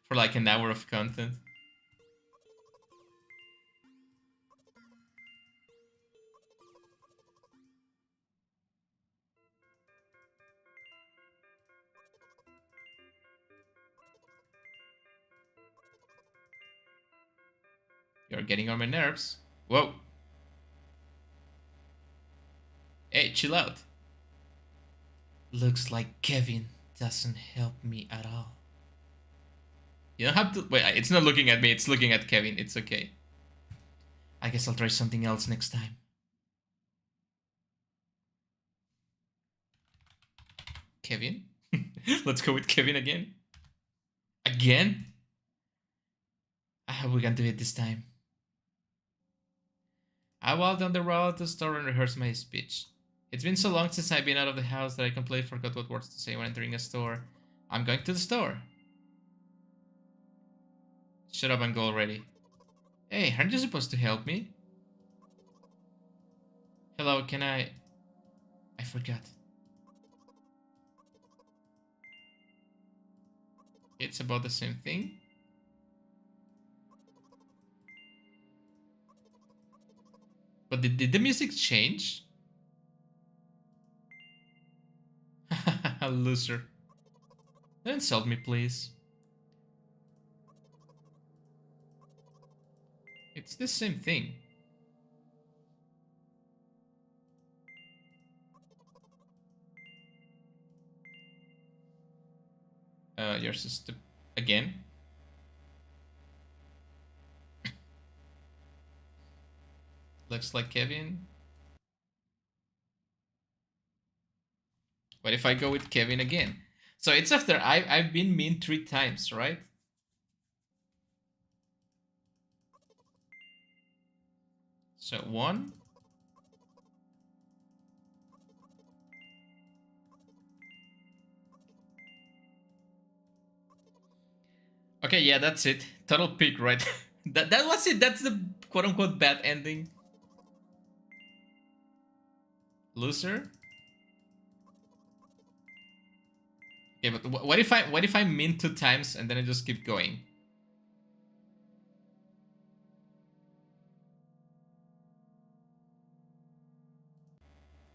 for like an hour of content. You're getting on my nerves. Whoa. Hey, chill out. Looks like Kevin doesn't help me at all. You don't have to. Wait, it's not looking at me, it's looking at Kevin. It's okay. I guess I'll try something else next time. Kevin? Let's go with Kevin again. Again? I hope we can do it this time. I walked down the road to the store and rehearsed my speech. It's been so long since I've been out of the house that I completely forgot what words to say when entering a store. I'm going to the store. Shut up and go already. Hey, aren't you supposed to help me? Hello, can I... I forgot. It's about the same thing. But did the music change? Loser. Don't insult me, please. It's the same thing. Your sister... Again? Looks like Kevin. What if I go with Kevin again? So it's after I've been mean 3 times, right? So 1. Okay, yeah, that's it. Total pick, right? that was it. That's the quote-unquote bad ending. Loser? Okay, but what if I mean 2 times and then I just keep going?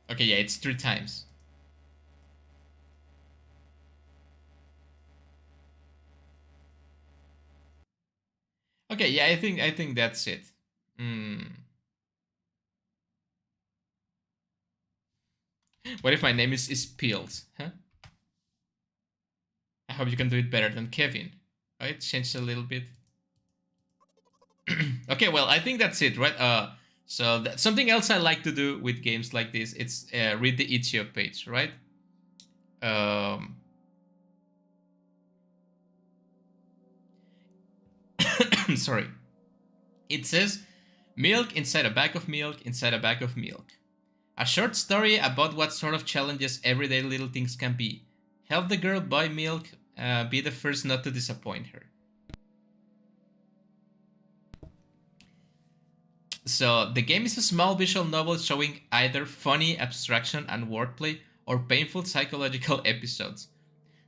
Okay, yeah, it's 3 times. Okay, yeah, I think that's it. What if my name is Peels? Huh? I hope you can do it better than Kevin. Oh, it changed a little bit. Okay, well, I think that's it, right? So something else I like to do with games like this, it's read the itch.io page, right? Um, sorry. It says milk inside a bag of milk inside a bag of milk. A short story about what sort of challenges everyday little things can be. Help the girl buy milk, be the first not to disappoint her. So, the game is a small visual novel showing either funny abstraction and wordplay or painful psychological episodes.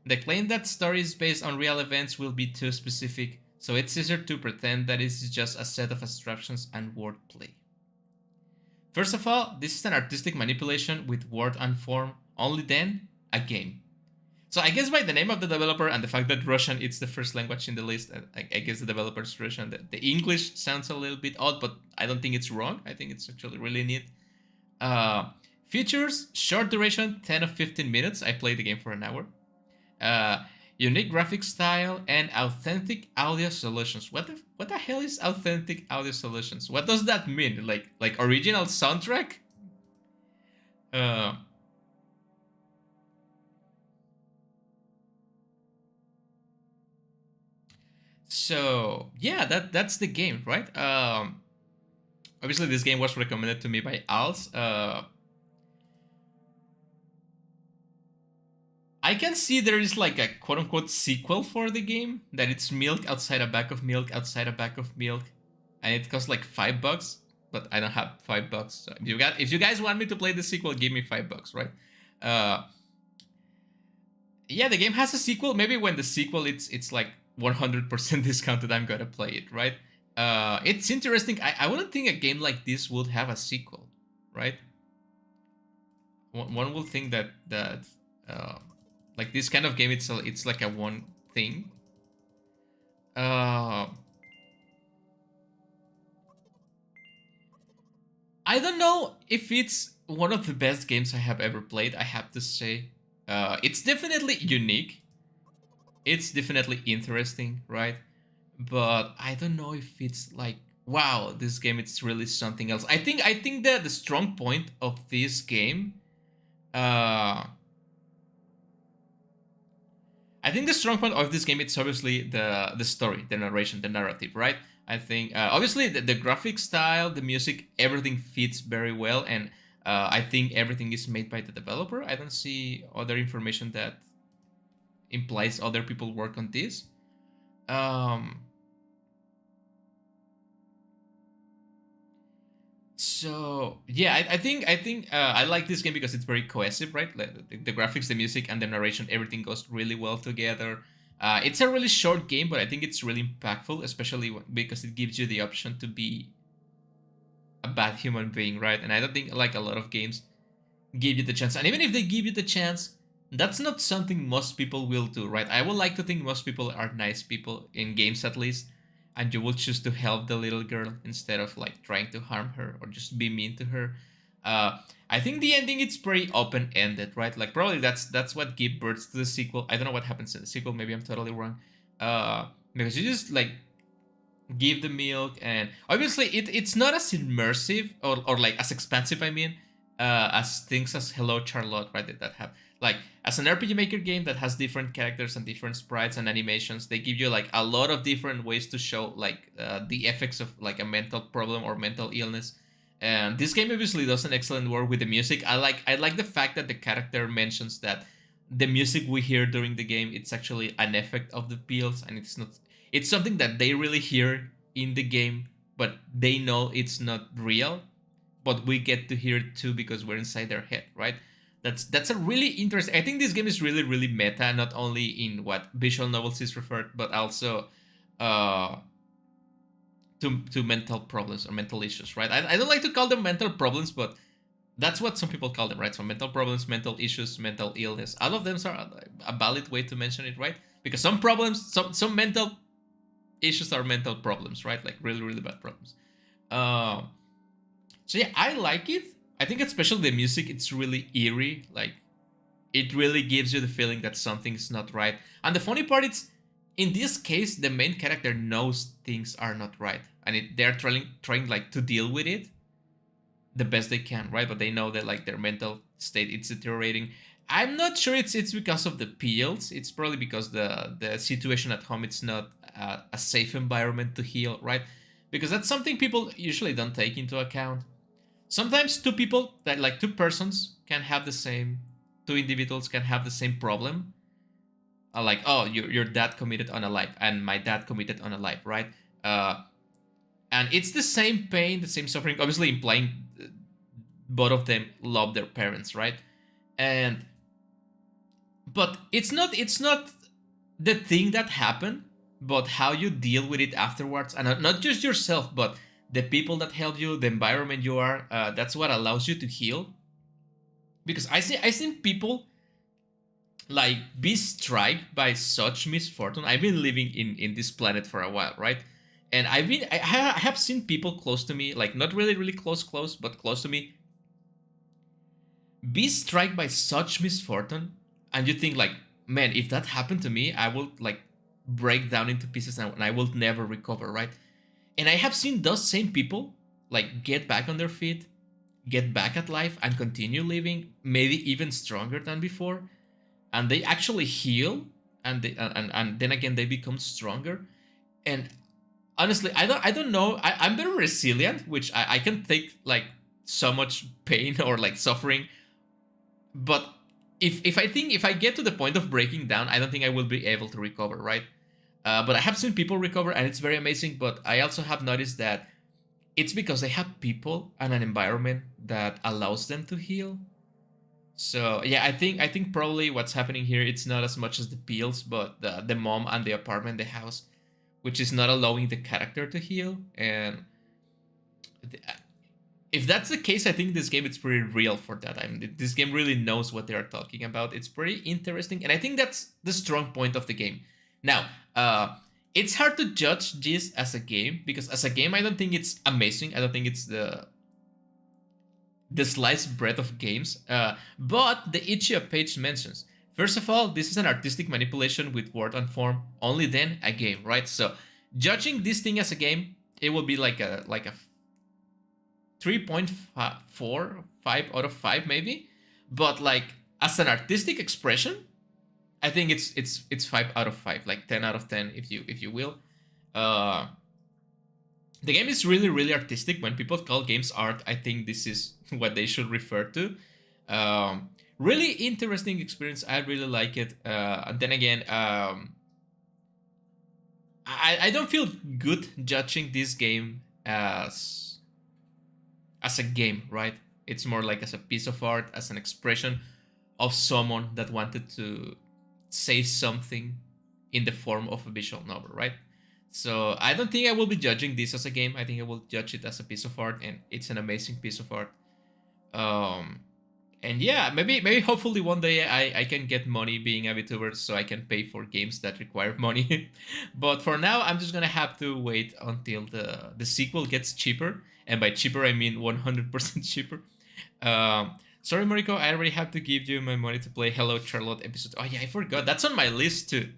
The claim that story is based on real events will be too specific, so it's easier to pretend that it is just a set of abstractions and wordplay. First of all, this is an artistic manipulation with word and form, only then, a game. So I guess by the name of the developer and the fact that Russian is the first language in the list, I guess the developer's Russian. The English sounds a little bit odd, but I don't think it's wrong. I think it's actually really neat. Features, short duration, 10 or 15 minutes. I played the game for an hour. Unique graphic style and authentic audio solutions. What the hell is authentic audio solutions? What does that mean? Like original soundtrack? Uh, so yeah, that's the game, right? Obviously this game was recommended to me by Als. I can see there is like a quote unquote sequel for the game that it's milk outside a bag of milk outside a bag of milk, and it costs like $5. But I don't have $5. So if you guys want me to play the sequel, give me $5, right? Uh, yeah, the game has a sequel. Maybe when the sequel it's like 100% discounted, I'm gonna play it, right? It's interesting. I wouldn't think a game like this would have a sequel, right? One will think that uh, like this kind of game, it's like a one thing. Uh, I don't know if it's one of the best games I have ever played. I have to say, it's definitely unique. It's definitely interesting, right? But I don't know if it's like, wow, this game it's really something else. I think that the strong point of this game, uh, I think the strong point of this game it's obviously the story, the narration, the narrative, right? I think obviously the graphic style, the music, everything fits very well, and I think everything is made by the developer. I don't see other information that implies other people work on this. Um, so yeah, I think I like this game because it's very cohesive, right? Like the graphics, the music, and the narration, everything goes really well together. It's a really short game, but I think it's really impactful, especially because it gives you the option to be a bad human being, right? And I don't think like a lot of games give you the chance. And even if they give you the chance, that's not something most people will do, right? I would like to think most people are nice people in games at least, and you will choose to help the little girl instead of like trying to harm her or just be mean to her. I think the ending it's pretty open ended, right? Like probably that's what gives birth to the sequel. I don't know what happens in the sequel. Maybe I'm totally wrong. Because you just like give the milk, and obviously it's not as immersive or like as expansive, I mean, as things as Hello Charlotte, right, that have like as an RPG Maker game that has different characters and different sprites and animations. They give you like a lot of different ways to show like the effects of like a mental problem or mental illness. And this game obviously does an excellent work with the music. I like the fact that the character mentions that the music we hear during the game it's actually an effect of the pills, and it's something that they really hear in the game, but they know it's not real. But we get to hear it too because we're inside their head, right? That's a really interesting. I think this game is really really meta, not only in what visual novels is referred, but also uh, to mental problems or mental issues, right? I don't like to call them mental problems, but that's what some people call them, right? So mental problems, mental issues, mental illness. All of them are a valid way to mention it, right? Because some problems, some mental issues are mental problems, right? Like really, really bad problems. Uh, so yeah, I like it. I think especially the music, it's really eerie. Like it really gives you the feeling that something's not right. And the funny part is, in this case, the main character knows things are not right, and they're trying like to deal with it the best they can, right? But they know that like their mental state it's deteriorating. I'm not sure it's because of the pills. It's probably because the situation at home it's not a safe environment to heal, right? Because that's something people usually don't take into account. Sometimes two persons can have the same, two individuals can have the same problem. Like, oh, your dad committed on a life, and my dad committed on a life, right? Uh, and it's the same pain, the same suffering, obviously implying both of them love their parents, right? And but it's not the thing that happened, but how you deal with it afterwards, and not just yourself, but the people that help you, the environment you are. That's what allows you to heal. Because I seen people like be struck by such misfortune. I've been living in this planet for a while, right? And I have seen people close to me, like not really really close, but close to me, be struck by such misfortune, and you think like, man, if that happened to me, I will like break down into pieces and I will never recover, right? And I have seen those same people like get back on their feet, get back at life, and continue living, maybe even stronger than before, and they actually heal, and then again they become stronger. And honestly, I don't know. I'm very resilient, which I can take like so much pain or like suffering, but if I think if I get to the point of breaking down, I don't think I will be able to recover, right? But I have seen people recover, and it's very amazing. But I also have noticed that it's because they have people and an environment that allows them to heal. So yeah, I think probably what's happening here, it's not as much as the pills, but the mom and the apartment, the house, which is not allowing the character to heal. And if that's the case, I think this game is pretty real for that. I mean, this game really knows what they are talking about. It's pretty interesting, and I think that's the strong point of the game. Now, it's hard to judge this as a game because as a game, I don't think it's amazing. I don't think it's the sliced bread of games. But the Ichia page mentions, first of all, this is an artistic manipulation with word and form. Only then a game, right? So judging this thing as a game, it will be like a 3.45 out of 5 maybe. But like as an artistic expression, I think it's 5 out of 5, like 10 out of 10 if you will. Uh, the game is really really artistic. When people call games art, I think this is what they should refer to. Really interesting experience. I really like it. And then again, I don't feel good judging this game as a game, right? It's more like as a piece of art, as an expression of someone that wanted to say something in the form of a visual novel, right? So I don't think I will be judging this as a game. I think I will judge it as a piece of art, and it's an amazing piece of art. Um, and yeah, maybe hopefully one day I can get money being a VTuber so I can pay for games that require money. But for now, I'm just gonna have to wait until the sequel gets cheaper, and by cheaper I mean 100% cheaper. Sorry, Mariko, I already have to give you my money to play Hello Charlotte episode. Oh yeah, I forgot. That's on my list too.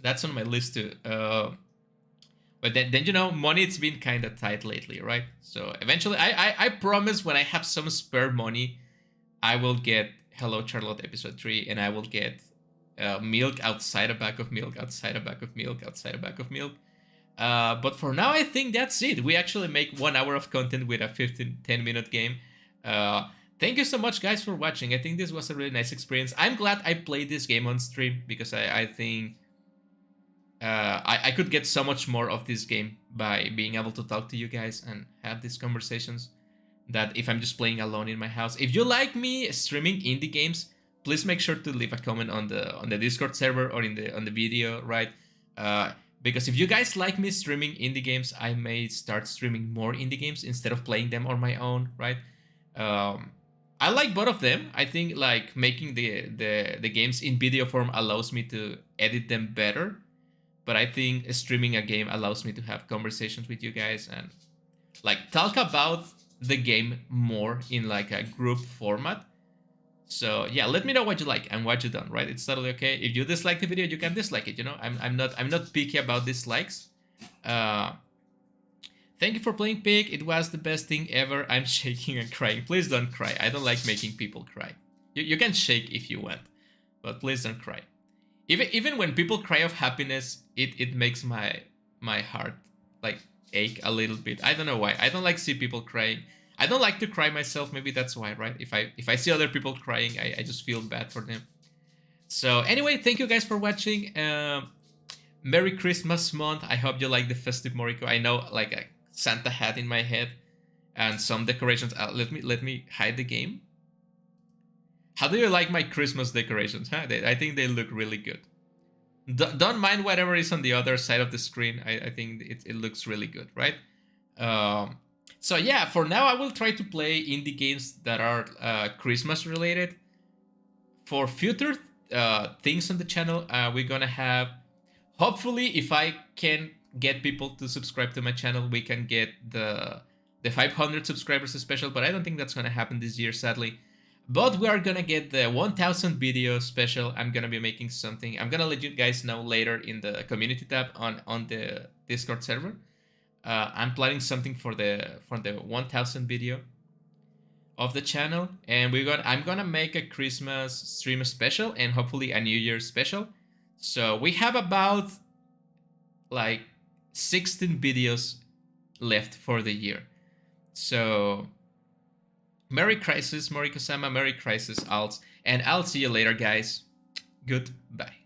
That's on my list too. But then money it's been kind of tight lately, right? So eventually, I promise when I have some spare money, I will get Hello Charlotte episode 3, and I will get milk outside a bag of milk, outside a bag of milk, outside a bag of milk. But for now, I think that's it. We actually make 1 hour of content with a 10-minute game. Thank you so much, guys, for watching. I think this was a really nice experience. I'm glad I played this game on stream because I think I could get so much more of this game by being able to talk to you guys and have these conversations that if I'm just playing alone in my house. If you like me streaming indie games, please make sure to leave a comment on the Discord server or on the video, right? Because if you guys like me streaming indie games, I may start streaming more indie games instead of playing them on my own, right? I like both of them. I think like making the games in video form allows me to edit them better. But I think streaming a game allows me to have conversations with you guys and like talk about the game more in like a group format. So yeah, let me know what you like and what you don't, right? It's totally okay. If you dislike the video, you can dislike it, I'm not picky about dislikes. Thank you for playing Pig. It was the best thing ever. I'm shaking and crying. Please don't cry. I don't like making people cry. You can shake if you want, but please don't cry. Even when people cry of happiness, it makes my heart like ache a little bit. I don't know why. I don't like see people crying. I don't like to cry myself. Maybe that's why, right? If I see other people crying, I just feel bad for them. So anyway, thank you guys for watching. Merry Christmas month. I hope you like the festive Moriko. I know like a Santa hat in my head and some decorations. Let me hide the game. How do you like my Christmas decorations? Huh? I think they look really good. Don't mind whatever is on the other side of the screen. I think it looks really good, right? So yeah, for now I will try to play indie games that are Christmas related. For future things on the channel, we're gonna have, hopefully, if I can get people to subscribe to my channel, we can get the 500 subscribers special, but I don't think that's gonna happen this year, sadly. But we are gonna get the 1000 video special. I'm gonna be making something. I'm gonna let you guys know later in the community tab on the Discord server. I'm planning something for the 1000 video of the channel, and I'm gonna make a Christmas stream special and hopefully a New Year special. So we have about like 16 videos left for the year. So Merry Crisis, Moriko-sama, Merry Crisis, Alts. And I'll see you later, guys. Goodbye.